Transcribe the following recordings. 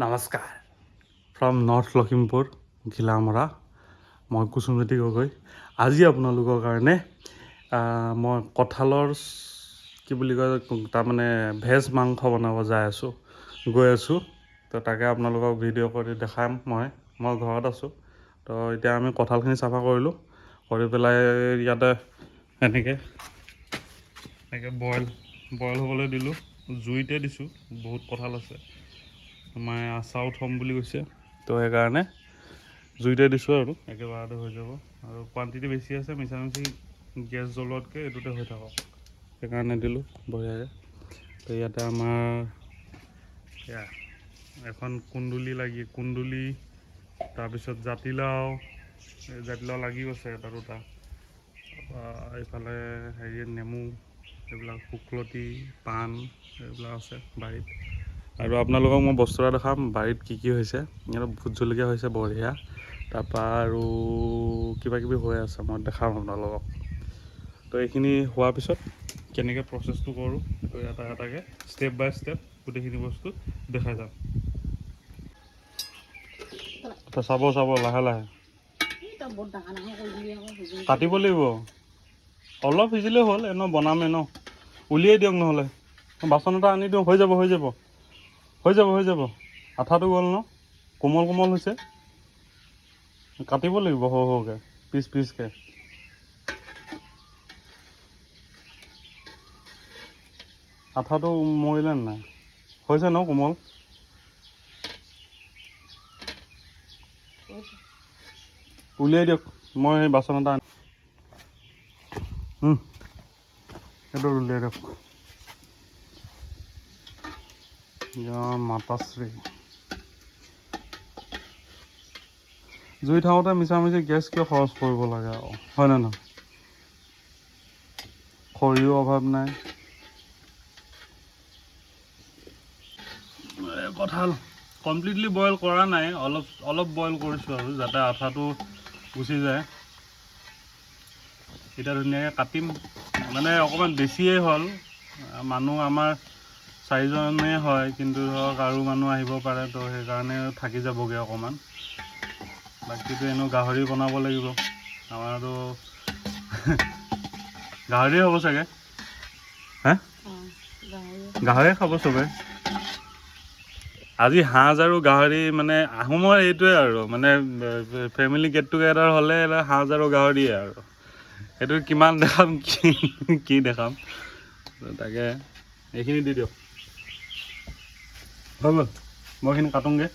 নমস্কাৰ from north Lakhimpur Ghilamara. মই কুসুমজ্যোতি গগৈ। আজি আপোনালোকৰ কাৰণে মই কঁঠালৰ কি বুলি কয় তাৰমানে ভেজ মাংস বনাব গৈ আছোঁ। তো তাকে আপোনালোকক ভিডিঅ' কৰি দেখাম। মই ঘৰত আছোঁ। তো এতিয়া আমি কঁঠালখিনি চাফা কৰিলোঁ, কৰি পেলাই ইয়াতে এনেকৈ বইল হ'বলৈ দিলোঁ। জুইতে দিছোঁ, বহুত কঁঠাল আছে। মায়ে আচাৰো থ'ম বুলি কৈছে, তো সেইকাৰণে জুইতে দিছোঁ আৰু একেবাৰতে হৈ যাব। আৰু কোৱান্টিটি বেছি আছে, মিছামিচি গেছ জ্বলোৱাতকৈ এইটোতে হৈ থাকক, সেইকাৰণে দিলোঁ বঢ়িয়াকৈ। তো ইয়াতে আমাৰ এখন কুন্দুলি, তাৰপিছত জাতিলাও লাগি গৈছে এটা দুটা। এইফালে নেমু, এইবিলাক শুকলতি, পাণ এইবিলাক আছে বাৰীত। আৰু আপোনালোকক মই বস্তু এটা দেখাম বাৰীত কি হৈছে। ইয়াত ভোট জলকীয়া হৈছে বঢ়িয়া, তাৰপৰা আৰু কিবাকিবি হৈ আছে, মই দেখাম আপোনালোকক। তো এইখিনি হোৱাৰ পিছত কেনেকৈ প্ৰচেছটো কৰোঁ সেইটো এটাকৈ ষ্টেপ বাই ষ্টেপ গোটেইখিনি বস্তু দেখাই যাম। চাব লাহে লাহে কাটিব লাগিব। অলপ সিজিলেই হ'ল, এনেও বনামে ন। উলিয়াই দিয়ক, নহ'লে বাচন এটা আনি দিওঁ। হৈ যাব। আঠাটো গ'ল ন, কোমল হৈছে। কাটিব লাগিব সৰুকৈ, পিচকৈ। আঠাটো মৰিলে নাই? হৈছে ন কোমল? উলিয়াই দিয়ক, মই সেই বাচন এটা সেইটো উলিয়াই দিয়ক। মাতাশ্ৰী জুই থাকোঁতে মিছামিচি গেছ কিয় খৰচ কৰিব লাগে আৰু, হয়নে নহয়? খৰিও অভাৱ নাই। কঁঠাল কমপ্লিটলি বইল কৰা নাই, অলপ বইল কৰিছোঁ আৰু যাতে আঠাটো গুচি যায়। এতিয়া ধুনীয়াকৈ কাটিম, মানে অকণমান বেছিয়ে হ'ল। মানুহ আমাৰ 4জনেই হয়, কিন্তু ধৰক আৰু মানুহ আহিব পাৰে, তো সেইকাৰণে থাকি যাবগৈ অকণমান। বাকীটো এনেও গাহৰি বনাব লাগিব, আমাৰতো গাহৰিয়ে হ'ব চাগে। গাহৰিয়ে খাব চবে। আজি সাঁজ আৰু গাহৰি, মানে আহোমৰ এইটোৱে আৰু, মানে ফেমিলি গেট টুগেডাৰ হ'লে সাঁজ আৰু গাহৰিয়ে আৰু। সেইটো কিমান দেখাম, কি দেখাম। তাকে এইখিনি দি দিয়ক, হৈ গ'ল। মই এইখিনি কাটোঁগৈ।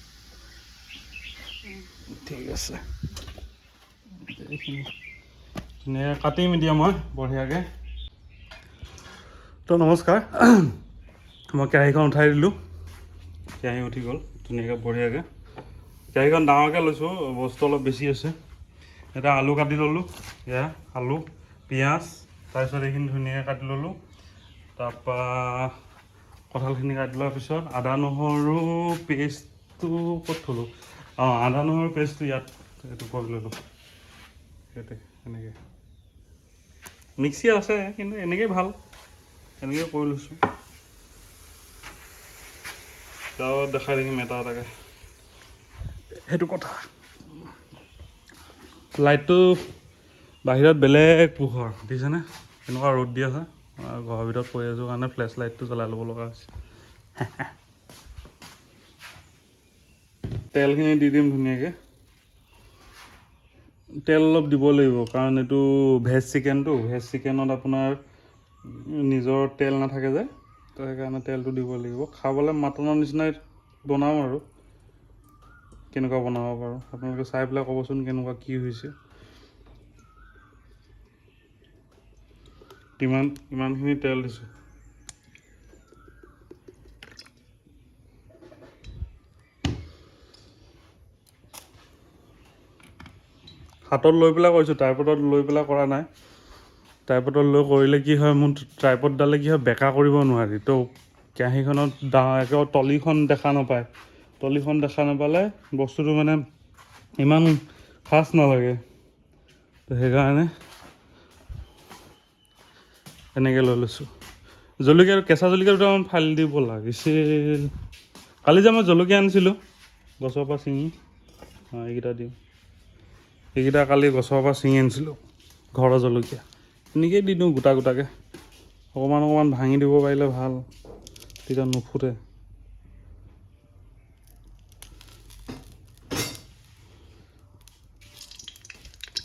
ঠিক আছে, এইখিনি ধুনীয়াকৈ কাটিম এতিয়া মই বঢ়িয়াকৈ। তো নমস্কাৰ, মই কেৰাহীখন উঠাই দিলোঁ। কেৰাহী উঠি গ'ল ধুনীয়াকৈ বঢ়িয়াকৈ। কেৰাহীখন ডাঙৰকৈ লৈছোঁ, বস্তু অলপ বেছি আছে। এটা আলু কাটি ল'লোঁ, আলু পিঁয়াজ, তাৰপিছত এইখিনি ধুনীয়াকৈ কাটি ল'লোঁ। তাৰপৰা কঁঠালখিনি কাটি লোৱাৰ পিছত আদা নহৰু পেষ্টটো ক'ত থ'লোঁ? আদা নহৰু পেষ্টটো ইয়াত এইটো কৰি ল'লোঁ। সেইটোৱে এনেকৈ মিক্সি আছে, কিন্তু এনেকৈয়ে ভাল, এনেকৈ কৰি লৈছোঁ। গাঁৱত দেখাই থাকিম এটাকৈ, সেইটো কথা। লাইটটো বাহিৰত বেলেগ পোহৰ দেখিছেনে, এনেকুৱা ৰ'দ দি আছে। ঘৰৰ ভিতৰত পৰি আছোঁ কাৰণে ফ্লেছ লাইটটো জ্বলাই ল'ব লগা হৈছে। তেলখিনি দি দিম ধুনীয়াকৈ। তেল অলপ দিব লাগিব, কাৰণ এইটো ভেজ চিকেনত আপোনাৰ নিজৰ তেল নাথাকে যে, তো সেইকাৰণে তেলটো দিব লাগিব। খাবলৈ মাটনৰ নিচিনাই বনাওঁ আৰু, কেনেকুৱা বনাব পাৰোঁ আপোনালোকে চাই পেলাই ক'বচোন কেনেকুৱা কি হৈছে। ইমানখিনি তেল দিছোঁ। হাতত লৈ পেলাই কৰিছোঁ, ট্ৰাইপডত লৈ পেলাই কৰা নাই। ট্ৰাইপডত লৈ কৰিলে কি হয়, মোৰ ট্ৰাইপডডালে কি হয়, বেকা কৰিব নোৱাৰি। তো কেৰাহীখনত একেবাৰে তলিখন দেখা নাপায়। তলিখন দেখা নাপালে বস্তুটো মানে ইমান খাচ নালাগে। তো সেইকাৰণে এনেকৈ লৈ লৈছোঁ। কেঁচা জলকীয়া দুটামান ফালি দিব লাগিছিল। কালি যে মই জলকীয়া আনিছিলোঁ, গছৰ পৰা ছিঙি এইকেইটা দিওঁ। এইকেইটা কালি গছৰ পৰা ছিঙি আনিছিলোঁ, ঘৰৰ জলকীয়া। এনেকেই দি দিওঁ গোটা গোটাকৈ, অকণমান অকণমান ভাঙি দিব পাৰিলে ভাল, তেতিয়া নুফুটে।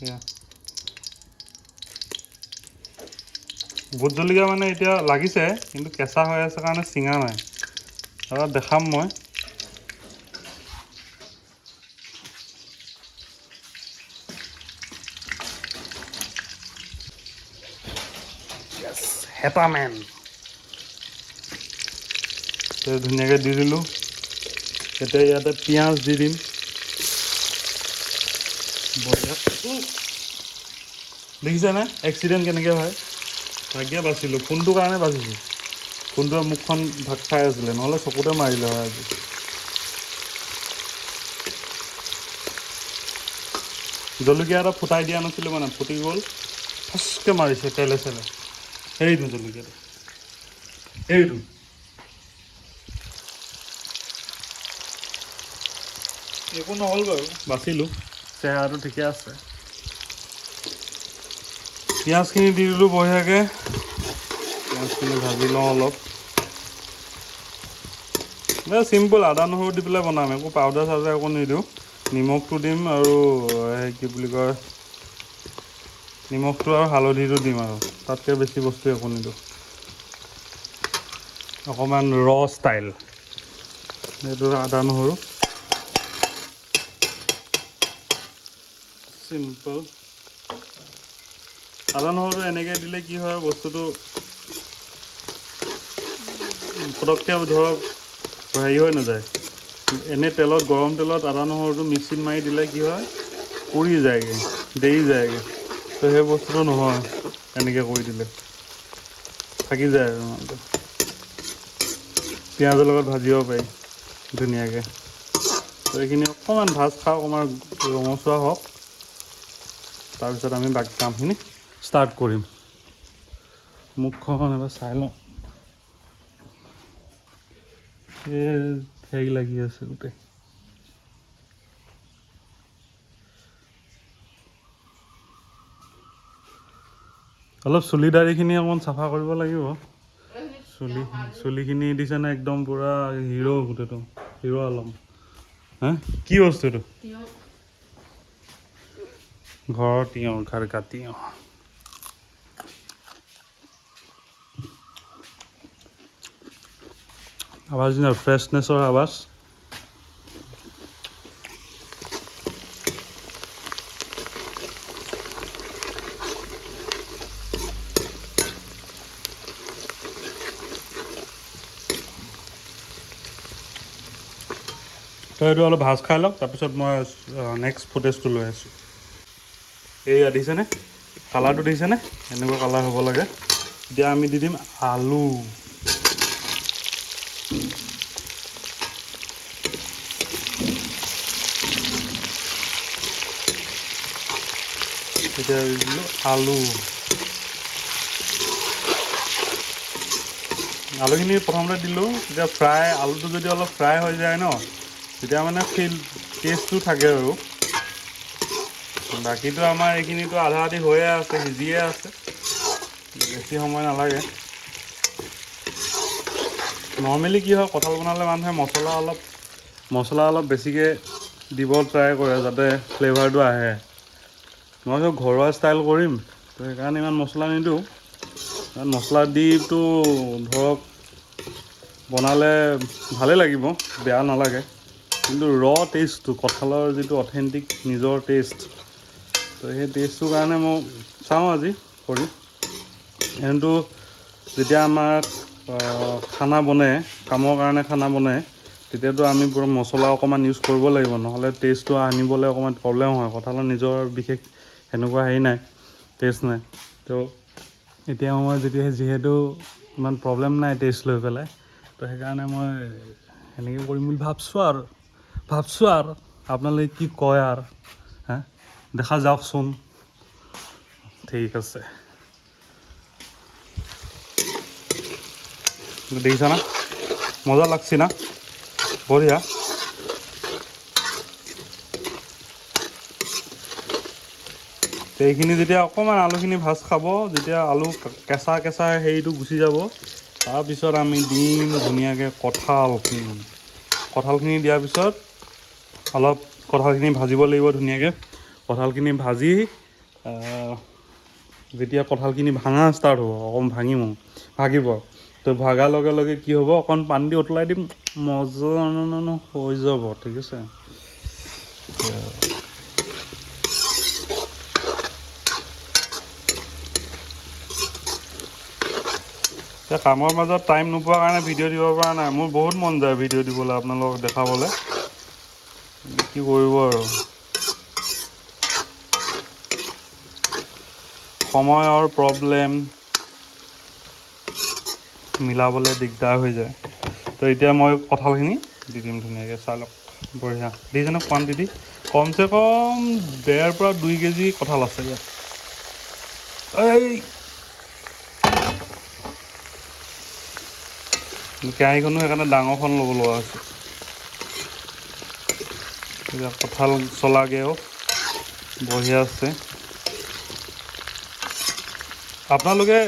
এয়া ভোট জলকীয়া মানে এতিয়া লাগিছে, কিন্তু কেঁচা হৈ আছে কাৰণে ছিঙা নাই। আৰু দেখাম মই। হেপামেন ধুনীয়াকৈ দি দিলোঁ। এতিয়া ইয়াতে পিঁয়াজ দি দিম। দেখিছেনে এক্সিডেণ্ট কেনেকৈ হয়? ভাগ্যে বাচিলোঁ, ফোনটোৰ কাৰণে বাচিছোঁ। ফোনটোৱে মুখখন ঢাক খাই আছিলে, নহ'লে চকুতে মাৰিলে হয় আজি। জলকীয়া এটা ফুটাই দিয়া নাছিলোঁ মানে, ফুটি গ'ল, ফাচকৈ মাৰিছে তেলে চেলে। এইটো জলকীয়াটো, এইটো একো নহ'ল বাৰু, বাচিলোঁ, চেহেৰাটো ঠিকে আছে। পিঁয়াজখিনি দি দিলোঁ বঢ়িয়াকৈ। পিঁয়াজখিনি ভাজি লওঁ অলপ। চিম্পুল আদা নহৰু দি পেলাই বনাম, একো পাউডাৰ চাউডাৰ একো নিদিওঁ। নিমখটো দিম আৰু কি বুলি কয়, নিমখটো আৰু হালধিটো দিম আৰু তাতকৈ বেছি বস্তু একো নিদিওঁ। অকণমান ষ্টাইল, এইটো আদা নহৰু চিম্পল। আদা নহৰুটো এনেকৈ দিলে কি হয়, বস্তুটো পটককৈ ধৰক হেৰি হৈ নাযায়। এনেই তেলত, গৰম তেলত আদা নহৰুটো মিক্সিত মাৰি দিলে কি হয়, পুৰি যায়গৈ, দেই যায়গৈ। তো সেই বস্তুটো নহয়, এনেকৈ কৰি দিলে থাকি যায় আৰু পিঁয়াজৰ লগত ভাজিব পাৰি ধুনীয়াকৈ। তো এইখিনি অকণমান ভাজ খাওক, অকণমান ৰঙচুৱা হওক, তাৰপিছত আমি বাকী কামখিনি ষ্টাৰ্ট কৰিম। মুখখন এবাৰ চাই লওঁ, হেৰি লাগি আছে গোটেই। অলপ চুলি দাড়িখিনি অকণমান চাফা কৰিব লাগিব। চুলিখিনি দিছেনে একদম পূৰা হিৰ' গোটেইটো, হিৰ' আলম। হা কি বস্তু এইটো? ঘৰৰ তিয়ঁহ, ঘৰ কা তিয়ঁহ। আৱাজ দিনা, ফ্ৰেছনেছৰ আৱাজ। তো এইটো অলপ ভাজ খাই লওক, তাৰপিছত মই নেক্সট ফুটেজটো লৈ আছোঁ। এইয়া দেখিছেনে, কালাৰটো দেখিছেনে? এনেকুৱা কালাৰ হ'ব লাগে। এতিয়া আমি দি দিম আলু। এতিয়া দি দিলোঁ আলু। আলুখিনি প্ৰথমতে দিলোঁ, তেতিয়া আলুটো যদি অলপ ফ্ৰাই হৈ যায় ন, তেতিয়া মানে টেষ্টটো থাকে আৰু। বাকীটো আমাৰ এইখিনিতো আধা আধি হৈয়ে আছে, সিজিয়ে আছে, বেছি সময় নালাগে। নৰ্মেলি কি হয়, কঁঠাল বনালে মানুহে মছলা অলপ বেছিকৈ দিব ট্ৰাই কৰে, যাতে ফ্লেভাৰটো আহে। মই ঘৰুৱা ষ্টাইল কৰিম, তো সেইকাৰণে ইমান মছলা নিদিওঁ। মছলা দিটো ধৰক বনালে ভালেই লাগিব, বেয়া নালাগে, কিন্তু টেষ্টটো, কঁঠালৰ যিটো অথেণ্টিক নিজৰ টেষ্ট, তো সেই টেষ্টটোৰ কাৰণে মই চাওঁ আজি কৰি। কিন্তু যেতিয়া আমাৰ খানা বনে, কামৰ কাৰণে খানা বনে, তেতিয়াতো আমি পূৰা মছলা অকণমান ইউজ কৰিব লাগিব, নহ'লে টেষ্টটো আনিবলৈ অকণমান প্ৰব্লেম হয়। কঁঠালৰ নিজৰ বিশেষ সেনেকুৱা হেৰি নাই, টেষ্ট নাই। তো এতিয়া মই যিহেতু ইমান প্ৰব্লেম নাই টেষ্ট লৈ পেলাই, তো সেইকাৰণে মই সেনেকৈ কৰিম বুলি ভাবছোঁ আৰু আপোনালোকে কি কয় আৰু, হা দেখা যাওকচোন। ঠিক আছে, দেখিছা না, মজা লাগছি না, বঢ়িয়া। তো এইখিনি যেতিয়া অকণমান আলুখিনি ভাজ খাব, যেতিয়া আলু কেঁচা কেঁচা হেৰিটো গুচি যাব, তাৰপিছত আমি দিম ধুনীয়াকৈ কঁঠালখিনি দিয়াৰ পিছত অলপ কঁঠালখিনি ভাজিব লাগিব ধুনীয়াকৈ। কঁঠালখিনি ভাজি যেতিয়া কঁঠালখিনি ভাঙা ষ্টাৰ্ট হ'ব, অকণ ভাগিব, তো ভাগাৰ লগে লগে কি হ'ব, অকণ পানী দি উতলাই দিম, মজা হৈ যাব, ঠিক আছে। এতিয়া কামৰ মাজত টাইম নোপোৱাৰ কাৰণে ভিডিঅ' দিব পৰা নাই। মোৰ বহুত মন যায় ভিডিঅ' দিবলৈ, আপোনালোকক দেখাবলৈ, কি কৰিব আৰু, সময়ৰ প্ৰব্লেম, মিলাবলৈ দিগদাৰ হৈ যায়। তো এতিয়া মই কঁঠালখিনি দি দিম ধুনীয়াকৈ, চাই লওক, বঢ়িয়া দেখিছেনে কোৱান্টিটি, কমচে কম 1.5 পৰা 2 কেজি কঁঠাল আছে ইয়াত। এই কেৰাহীখনো সেইকাৰণে ডাঙৰখন ল'ব লগা হৈছে। এতিয়া কঁঠাল চলাগৈও বঢ়িয়া আছে। আপোনালোকে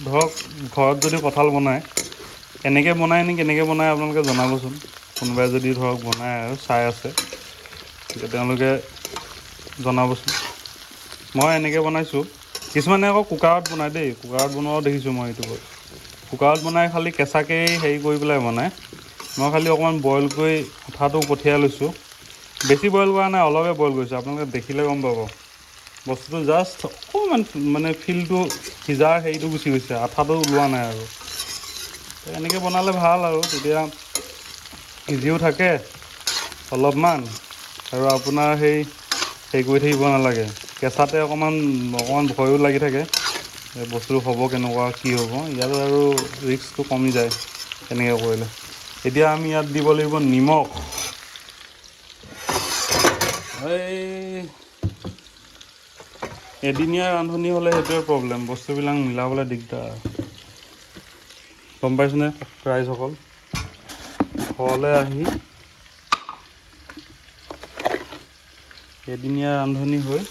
ধৰক ঘৰত যদি কঁঠাল বনায়, এনেকৈ বনায় নে কেনেকৈ বনায় আপোনালোকে জনাবচোন। কোনোবাই যদি ধৰক বনায় আৰু চাই আছে, তেতিয়া তেওঁলোকে জনাবচোন। মই এনেকৈ বনাইছোঁ। কিছুমানে আকৌ কুকাৰত বনায় দেই, কুকাৰত বনোৱাও দেখিছোঁ মই ইউটিউবত। কুকাৰত বনাই খালি কেঁচাকেই হেৰি কৰি পেলাই বনায়। মই খালি অকণমান বইল কৰি আঠাটো পঠিয়াই লৈছোঁ। বেছি বইল কৰা নাই, অলপে বইল কৰিছোঁ, আপোনালোকে দেখিলে গম পাব। বস্তুটো জাষ্ট অকণমান মানে ফিলটো সিজাৰ হেৰিটো গুচি গৈছে, আঠাটো ওলোৱা নাই আৰু। এনেকৈ বনালে ভাল আৰু, তেতিয়া ইজিও থাকে অলপমান, আৰু আপোনাৰ হেৰি কৰি থাকিব নালাগে। কেঁচাতে অকণমান ভয়ো লাগি থাকে, বস্তুটো হ'ব কেনেকুৱা, কি হ'ব। ইয়াত আৰু ৰিস্কটো কমি যায় এনেকৈ কৰিলে। এতিয়া আমি ইয়াত দিব লাগিব নিমখ। এদিনীয়া ৰান্ধনি হ'লে সেইটোৱে প্ৰব্লেম, বস্তুবিলাক মিলাবলৈ দিগদাৰ। গম পাইছেনে ৰাইজসকল, ঘৰলৈ আহি এদিনীয়া ৰান্ধনি হৈ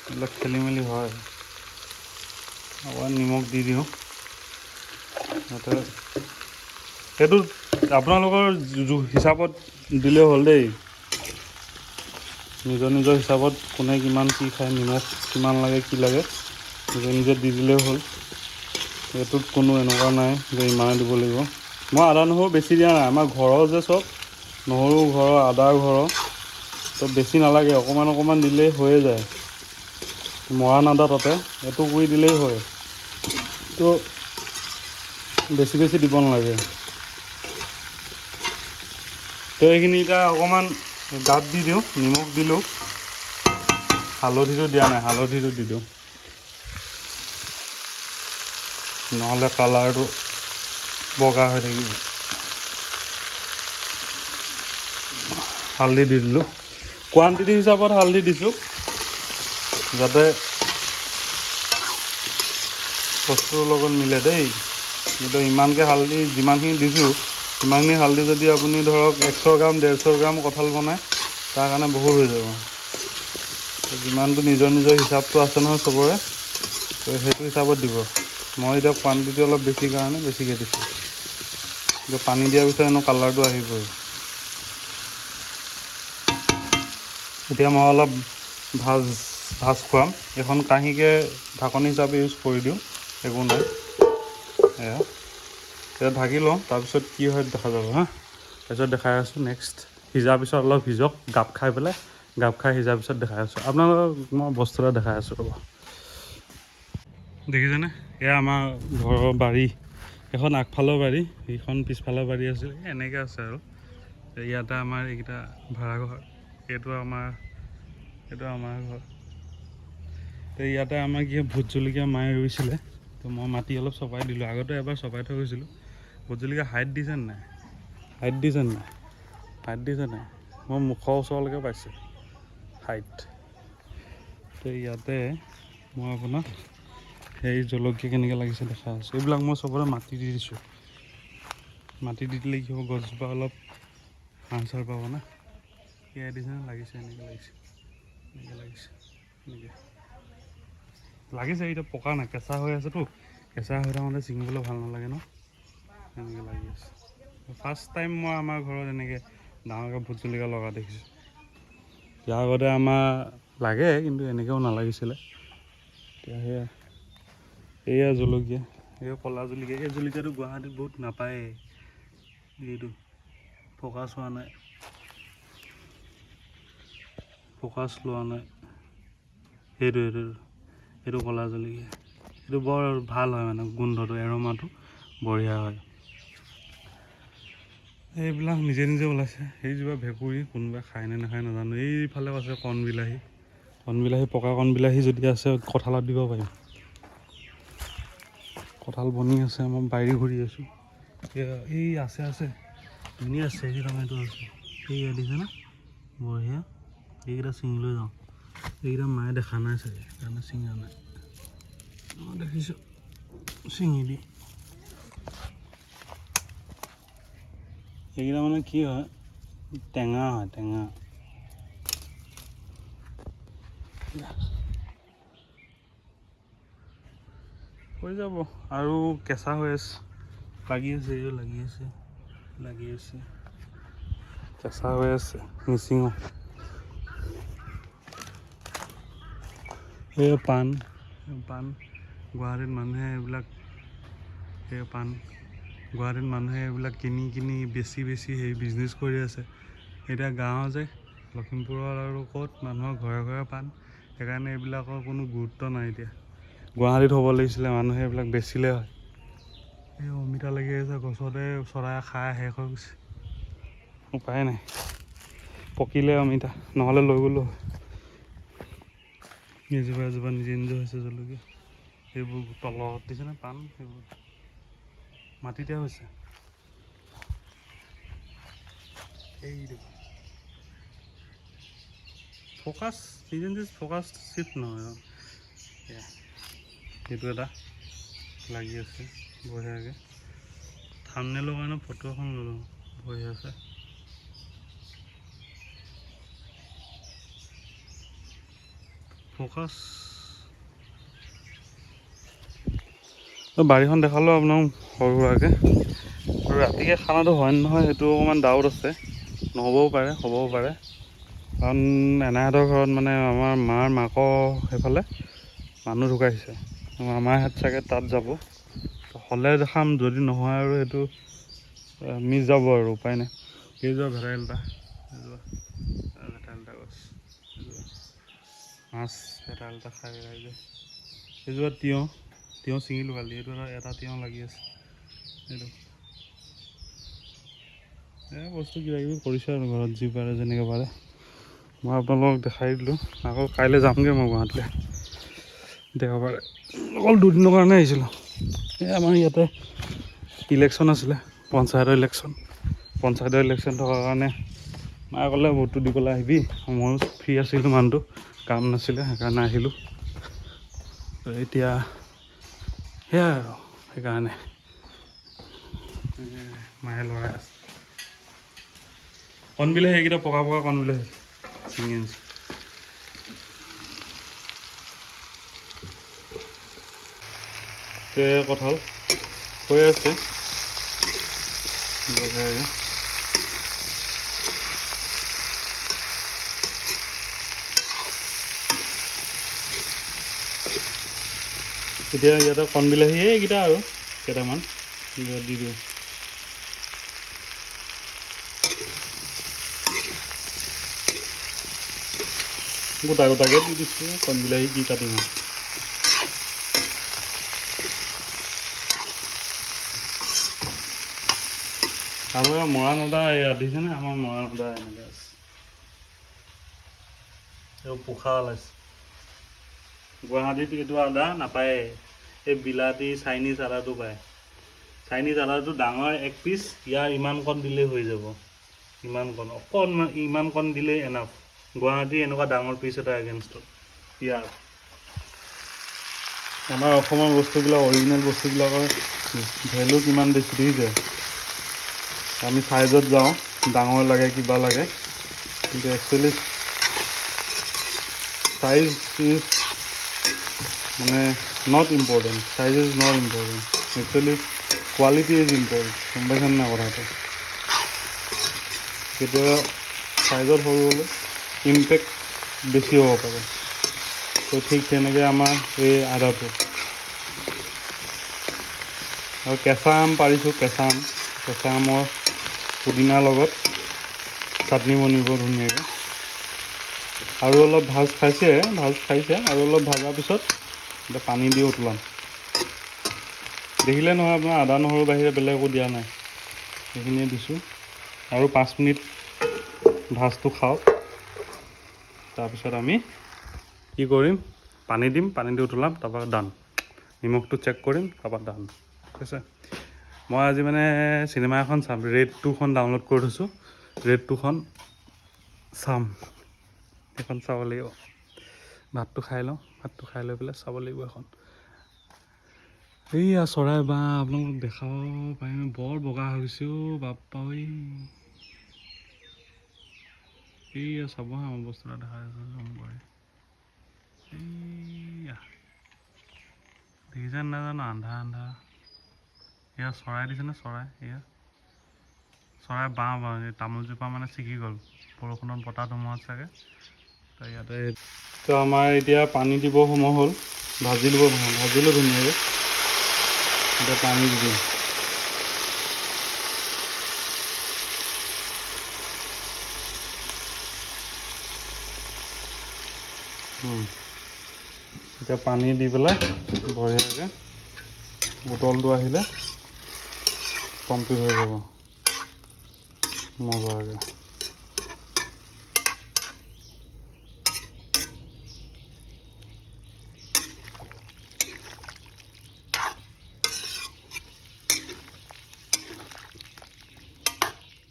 এইবিলাক খেলি মেলি হয়। অকণমান নিমখ দি দিওঁ যাতে, সেইটো আপোনালোকৰ হিচাপত দিলেই হ'ল দেই। নিজৰ নিজৰ হিচাপত কোনে কিমান কি খায়, নিমখ কিমান লাগে কি লাগে, নিজে নিজে দি দিলেই হ'ল। এইটোত কোনো এনেকুৱা নাই যে ইমানে দিব লাগিব। মই আদা নহৰু বেছি দিয়া নাই, আমাৰ ঘৰৰ যে চব, নহৰু ঘৰৰ, আদা ঘৰৰ, তো বেছি নালাগে, অকণমান অকণমান দিলেই হৈয়ে যায়। মৰাণ আদা তাতে, এইটো কৰি দিলেই হয়, তো বেছি বেছি দিব নালাগে। তো এইখিনি এতিয়া অকণমান গাপ দি দিওঁ, নিমখ দিলোঁ, হালধিটো দিয়া নাই, হালধিটো দি দিওঁ, নহ'লে কালাৰটো বগা হৈ থাকিব। হালধি দি দিলোঁ, কোৱান্টিটি হিচাপত হালধি দিছোঁ, যাতে বস্তুৰ লগত মিলে দেই। কিন্তু ইমানকৈ হালধি যিমানখিনি দিছোঁ, সিমানখিনি হালধি যদি আপুনি ধৰক 100 গ্ৰাম 150 গ্ৰাম কঁঠাল বনায়, তাৰ কাৰণে বহুত হৈ যাব। যিমানটো নিজৰ নিজৰ হিচাপটো আছে নহয় চবৰে, তো সেইটো হিচাপত দিব। মই এতিয়া কোৱান্টিটি অলপ বেছি কাৰণে বেছিকৈ দিছোঁ। এতিয়া পানী দিয়াৰ পিছত এনেও কালাৰটো আহিবই। এতিয়া মই অলপ ভাজ খুৱাম, এখন কাঁহীকে ঢাকনি হিচাপে ইউজ কৰি দিওঁ, একো নাই। এয়া এতিয়া ঢাকি লওঁ, তাৰপিছত কি হয় দেখা যাব হা। তাৰপিছত দেখাই আছোঁ নেক্সট, সিজাৰ পিছত অলপ সিজক, গাপ খাই পেলাই, গাপ খাই সিজাৰ পিছত দেখাই আছোঁ আপোনালোকক। মই বস্তু এটা দেখাই আছোঁ ৰ'ব, দেখিছেনে? এয়া আমাৰ ঘৰৰ বাৰী, এখন আগফালৰ বাৰী, এইখন পিছফালৰ বাৰী আছিল, এনেকৈ আছে আৰু। ইয়াতে আমাৰ এইকেইটা ভাড়াঘৰ, এইটো আমাৰ ঘৰ। তো ইয়াতে আমাৰ কি ভোট জলকীয়া মায়ে ৰুইছিলে, তো মই মাটি অলপ চপাই দিলোঁ। আগতে এবাৰ চপাই থৈ গৈছিলোঁ। ভোট জলকীয়া হাইট দিছে নাই, হাইট দিছে নাই, মই মুখৰ ওচৰলৈকে পাইছোঁ হাইট। তো ইয়াতে মই আপোনাক সেই জলকীয়া কেনেকৈ লাগিছে দেখাই আছোঁ। এইবিলাক মই চবতে মাটি দি দিছোঁ। মাটি দি দিলে কি হ'ব, গছজোপা অলপ সাৰ চাৰ পাব না। সেয়াই দিছে লাগিছে, এনেকৈ লাগিছে, এনেকৈ লাগিছে এনেকৈ লাগিছে এতিয়া পকা নাই কেঁচা হৈ আছেতো কেঁচা হৈ থাকোঁতে ছিঙিবলৈ ভাল নালাগে ন এনেকৈ লাগি আছে ফাৰ্ষ্ট টাইম মই আমাৰ ঘৰত এনেকৈ ডাঙৰকৈ ভোট জলকীয়া লগা দেখিছোঁ ইয়াৰ আগতে আমাৰ লাগে কিন্তু এনেকৈও নালাগিছিলে এতিয়া এয়া জলকীয়া এই ক'লা জলকীয়া এই জলকীয়াটো গুৱাহাটীত বহুত নাপায়েই এইটো ফ'কাছ হোৱা নাই ফ'কাছ লোৱা নাই এইটো ক'লা জলকীয়া এইটো বৰ ভাল হয় মানে গোন্ধটো এৰ'মাটো বঢ়িয়া হয় এইবিলাক নিজে নিজে ওলাইছে সেইজোপা ভেঁকুৰী কোনোবাই খায় নে নাখায় নাজানো এইফালেও আছে কণবিলাহী পকা কণবিলাহী যদি আছে কঁঠালত দিব পাৰিম কঁঠাল বনি আছে মই বাৰী ঘূৰি আছোঁ এই আছে ধুনীয়া চেৰি টমেটো আছে এইয়া দিছে না বঢ়িয়া এইকেইটা ছিঙি লৈ যাওঁ এইকেইটা মায়ে দেখা নাই চাগে সেইকাৰণে ছিঙা নাই মই দেখিছোঁ ছিঙি দি এইকেইটা মানে কি হয় টেঙা হৈ যাব আৰু কেঁচা হৈ আছে লাগি আছে কেঁচা হৈ আছে নিচিঙো এই পাণ গুৱাহাটীত মানুহে এইবিলাক কিনি বেছি সেই বিজনেছ কৰি আছে এতিয়া গাঁও যে লখিমপুৰত আৰু ক'ত মানুহৰ ঘৰে পাণ সেইকাৰণে এইবিলাকৰ কোনো গুৰুত্ব নাই এতিয়া গুৱাহাটীত হ'ব লাগিছিলে মানুহে এইবিলাক বেচিলে হয় এই অমিতা লাগি আছে গছতে চৰাই খাই শেষ হৈ গৈছে উপায় নাই পকিলে অমিতা নহ'লে লৈ গ'লো হয় এজোপা নিজে হৈছে জলকীয়া সেইবোৰ তলত দিছেনে পাণ সেইবোৰ মাটিতে হৈছে এইটো ফ'কাছ চিট নহয় সেইটো এটা লাগি আছে বঢ়িয়াকৈ থাম্বনেইলৰ কাৰণে ফটো এখন ল'লোঁ বঢ়িয়া আছে ফ'কাছ বাৰীখন দেখালোঁ আপোনাক সৰু সুৰাকৈ আৰু ৰাতিকৈ খানাটো হয় নহয় সেইটো অকণমান ডাউট আছে নহ'বও পাৰে হ'বও পাৰে কাৰণ এনাহঁতৰ ঘৰত মানে আমাৰ মাকৰ সেইফালে মানুহ ঢুকাইছে মামাহঁত চাগে তাত যাব হ'লে দেখাম যদি নহয় আৰু সেইটো মিছ যাব আৰু উপায় নাই এইযোৱা ভেদাইলতা গছ মাছ ভেদাইলতা খাই ৰাইজে এইযোৱা তিয়ঁহ ছিঙিলোঁ কালি এইটো এটা তিয়ঁহ লাগি আছে এইটো বস্তু কিবাকিবি কৰিছোঁ আৰু ঘৰত যি পাৰে যেনেকৈ পাৰে মই আপোনালোকক দেখাই দিলোঁ আকৌ কাইলৈ যামগৈ মই গুৱাহাটীলৈ দেওবাৰে অকল দুদিনৰ কাৰণে আহিছিলোঁ এই আমাৰ ইয়াতে ইলেকশ্যন আছিলে পঞ্চায়তৰ ইলেকশ্যন থকাৰ কাৰণে মায়ে ক'লে ভোটটো দিবলৈ আহিবি ময়ো ফ্ৰী আছিলোঁ মানুহটো কাম নাছিলে সেইকাৰণে আহিলোঁ এতিয়া সেয়াই আৰু সেইকাৰণে মায়ে লৰাই আছে কণবিলাহী সেইকেইটা পকা কণবিলাহী ছিঙি আনিছোঁ কঁঠাল হৈ আছে এতিয়া ইয়াতে কণবিলাহী এইকেইটা আৰু কেইটামান দি দিওঁ গোটাকৈ দি দিছোঁ কণবিলাহী দি কাটিম আৰু মৰাণ আদা এয়া দেখিছেনে আমাৰ মৰাণ আদা এনেকৈ আছে এইবোৰ পোখা ওলাইছে গুৱাহাটীত এইটো আদা নাপায়েই এই বিলাতী চাইনিজ আদাটো পায় চাইনিজ আদাটো ডাঙৰ এক পিচ ইয়াৰ ইমান কণ দিলেই হৈ যাব ইমান কণ দিলেই এনাফ গুৱাহাটী এনেকুৱা ডাঙৰ পিচ এটা এগেইনষ্টত ইয়াৰ আমাৰ অসমৰ বস্তুবিলাক অৰিজিনেল বস্তুবিলাকৰ ভেলু কিমান বেছি দেখিছে আমি চাইজত যাওঁ ডাঙৰ লাগে কিবা লাগে কিন্তু একচুৱেলি সাইজ ইজ মানে not important, size is not important, actually quality is important. গম পাইছেনে নাই কথাটো? কেতিয়াবা সাইজত সৰু হ'লে ইম্পেক্ট বেছি হ'ব পাৰে। তো ঠিক তেনেকৈ আমাৰ এই আদাটো আৰু কেঁচা আম পাৰিছোঁ, কেঁচা আমৰ পুদিনাৰ লগত চাটনি বনিব ধুনীয়াকৈ। আৰু অলপ ভাজ খাইছে আৰু অলপ ভাজাৰ পিছত এতিয়া পানী দি উতলাম। দেখিলে নহয় আপোনাৰ আদা নহৰু বাহিৰে বেলেগ একো দিয়া নাই, সেইখিনিয়ে দিছোঁ। আৰু 5 মিনিট ভাজটো খাওক, তাৰপিছত আমি কি কৰিম, পানী দিম, পানী দি উতলাম, তাৰপৰা ডান। নিমখটো চেক কৰিম, তাৰপৰা ডান। ঠিক আছে। মই আজি মানে চিনেমা এখন চাম, ৰেড 2খন ডাউনলোড কৰি থৈছোঁ। ৰেড 2খন চাম, সেইখন চাব লাগিব। ভাতটো খাই লওঁ, ভাতটো খাই লৈ পেলাই চাব লাগিব এখন। এইয়া চৰাই বাঁহ আপোনালোকক দেখাব পাৰিম, বৰ বগা হৈ গৈছে অ' বাপ্পা ঐ। এইয়া চাব হা, মই বস্তু এটা দেখাই আছোঁ জুম কৰি। এইয়া দেখিছেনে নাজানো, আন্ধাৰ। এয়া চৰাই দিছেনে, চৰাই এয়া চৰাই বাঁহ তামোলজোপা মানে ছিগি গ'ল বৰষুণত, বতাহ ধুমুহাত চাগে। তো ইয়াতে তো আমাৰ এতিয়া পানী দিব সময় হ'ল। ভাজিলোঁ ধুনীয়াকৈ, এতিয়া পানী দি দিম। এতিয়া পানী দি পেলাই বঢ়িয়াকৈ উতলটো আহিলে কমপ্লিট হৈ যাব মজাকৈ।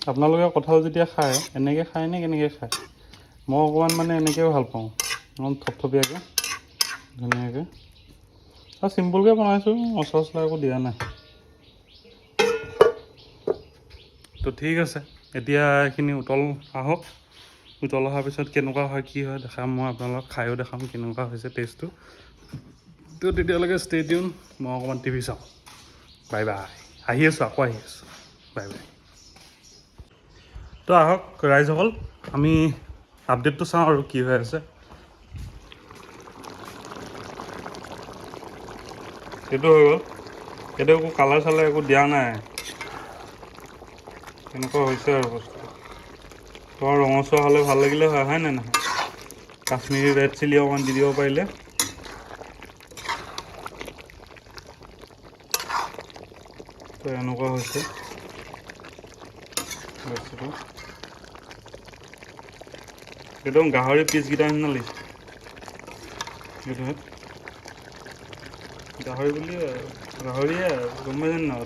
আপোনালোকে কঁঠাল যেতিয়া খায় এনেকৈ খায় নে কেনেকৈ খায়? মই অকণমান মানে এনেকৈও ভাল পাওঁ, অকণমান থপথপীয়াকৈ ধুনীয়াকৈ। আৰু চিম্পুলকৈ বনাইছোঁ, মচলা চছলা একো দিয়া নাই। তো ঠিক আছে, এতিয়া এইখিনি উতল আহক। উতল অহাৰ পিছত কেনেকুৱা হয় কি হয় দেখাম, মই আপোনালোকক খায়ো দেখাম কেনেকুৱা হৈছে টেষ্টটো। তো তেতিয়ালৈকে ষ্টে টিউন, মই অকণমান টিভি চাওঁ। Bye bye. আহি আছোঁ বাই বাই। তো আহক ৰাইজসকল, আমি আপডেটটো চাওঁ আৰু কি হৈ আছে। সেইটো হৈ গ'ল, সেইটো একো কালাৰ চালাৰ একো দিয়া নাই, এনেকুৱা হৈছে আৰু বস্তুটো। তোমাৰ ৰঙচুৱা হ'লে ভাল লাগিলে হয় নে নহয়? কাশ্মীৰী ৰেড চিলি অকণমান দি দিব পাৰিলে। তো এনেকুৱা হৈছে বস্তুটো, একদম গাহৰি পিচকেইটাৰ নিচিনা লাগিছে। সেইটোহে গাহৰি বুলিয়ে আৰু, গাহৰিয়ে আৰু, গম পাইছেনে নাই?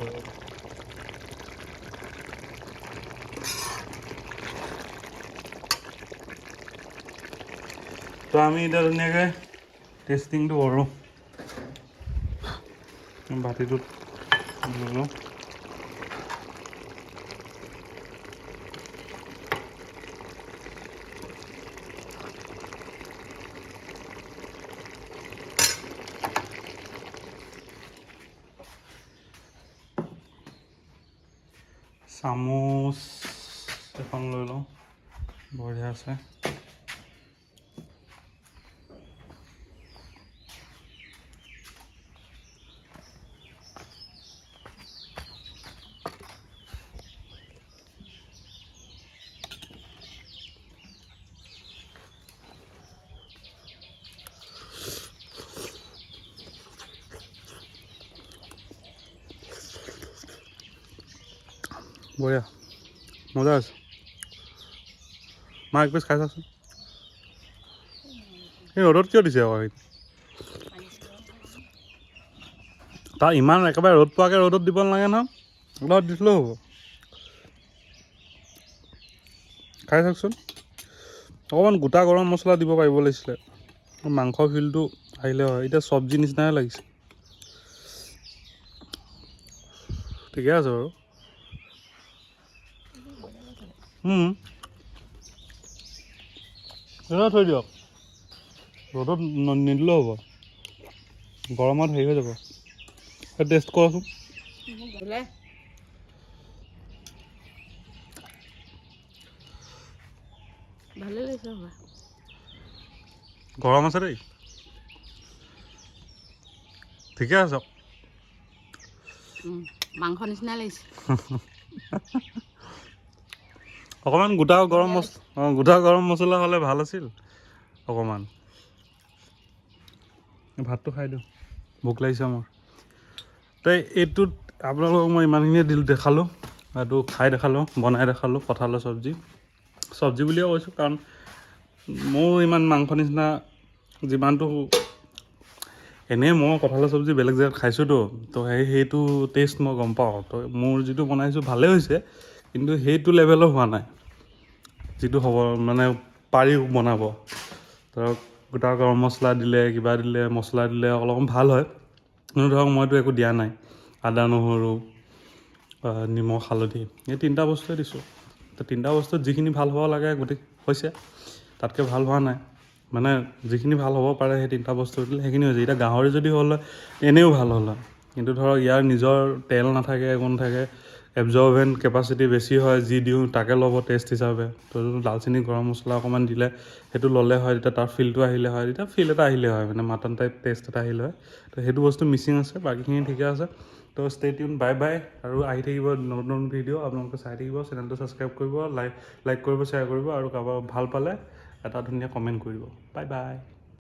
তো আমি এতিয়া ধুনীয়াকৈ টেষ্টিংটো কৰোঁ। বাতিটোত লওঁ। চামুচ এখন লৈ লওঁ, বঢ়িয়া আছে। বঢ়িয়া, মজা আছে। মা এক পিচ খাই চাচোন। এই ৰ'দত কিয় দিছে আকৌ? তাৰ ইমান একেবাৰে ৰ'দ পোৱাকৈ ৰ'দত দিব নালাগে নহয়, অলপ দিছিলেও হ'ব। খাই চাওকচোন। অকণমান গোটা গৰম মছলা দিব পাৰিব লাগিছিলে, মাংসৰ ফিলটো আহিলে হয়। এতিয়া চব্জি নিচিনাহে লাগিছে। ঠিকে আছে বাৰু। থৈ দিয়ক। ৰ'দত নিদিলেও হ'ব, গৰমত হেৰি হৈ যাব। টেষ্ট কৰচোন। ভালে লাগিছে হ'বা। গৰম আছে দেই, ঠিকে আছে। মাংস নিচিনা লাগিছে। অকণমান গোটা গৰম মছলা হ'লে ভাল আছিল অকণমান। ভাতটো খাই দিওঁ, ভোক লাগিছে মোৰ। তাই এইটোত আপোনালোকক মই ইমানখিনিয়ে দেখালোঁ, এইটো খাই দেখালোঁ, বনাই দেখালোঁ কঁঠালৰ চব্জি বুলিয়ে কৈছোঁ, কাৰণ ময়ো ইমান মাংস নিচিনা যিমানটো এনেই মই কঁঠালৰ চব্জি বেলেগ জেগাত খাইছোঁতো, তো সেইটো টেষ্ট মই গম পাওঁ। তো মোৰ যিটো বনাইছোঁ ভালেই হৈছে, কিন্তু সেইটো লেভেলৰ হোৱা নাই যিটো হ'ব মানে পাৰি বনাব। ধৰক গোটা গৰম মছলা দিলে, কিবা দিলে, মছলা দিলে অলপমান ভাল হয়। কিন্তু ধৰক মইতো একো দিয়া নাই, আদা নহৰু নিমখ হালধি এই 3টা বস্তুৱে দিছোঁ। তো 3টা বস্তুত যিখিনি ভাল হ'ব লাগে হৈছে, তাতকৈ ভাল হোৱা নাই। মানে যিখিনি ভাল হ'ব পাৰে সেই 3টা বস্তু দিলে সেইখিনি হৈছে। এতিয়া গাহৰি যদি হ'ল হয় এনেও ভাল হ'ল হয়, কিন্তু ধৰক ইয়াৰ নিজৰ তেল নাথাকে, একো নাথাকে, এবজৰ্বেণ্ট কেপাচিটি বেছি হয়, যি দিওঁ তাকে ল'ব টেষ্ট হিচাপে। তো দালচেনি গৰম মছলা অকণমান দিলে সেইটো ল'লে হয়, তেতিয়া তাৰ ফিলটো আহিলে হয়, তেতিয়া ফিল এটা আহিলে হয়, মানে মাটন টাইপ টেষ্ট এটা আহিলে হয়। তো সেইটো বস্তু মিচিং আছে, বাকীখিনি ঠিকে আছে। তো ষ্টে টিউন, বাই বাই। আৰু আহি থাকিব নতুন নতুন ভিডিঅ' আপোনালোকে চাই থাকিব, চেনেলটো ছাবস্ক্ৰাইব কৰিব, লাইক কৰিব, শ্বেয়াৰ কৰিব, আৰু কাৰোবাৰ ভাল পালে এটা ধুনীয়া কমেণ্ট কৰিব। Bye bye.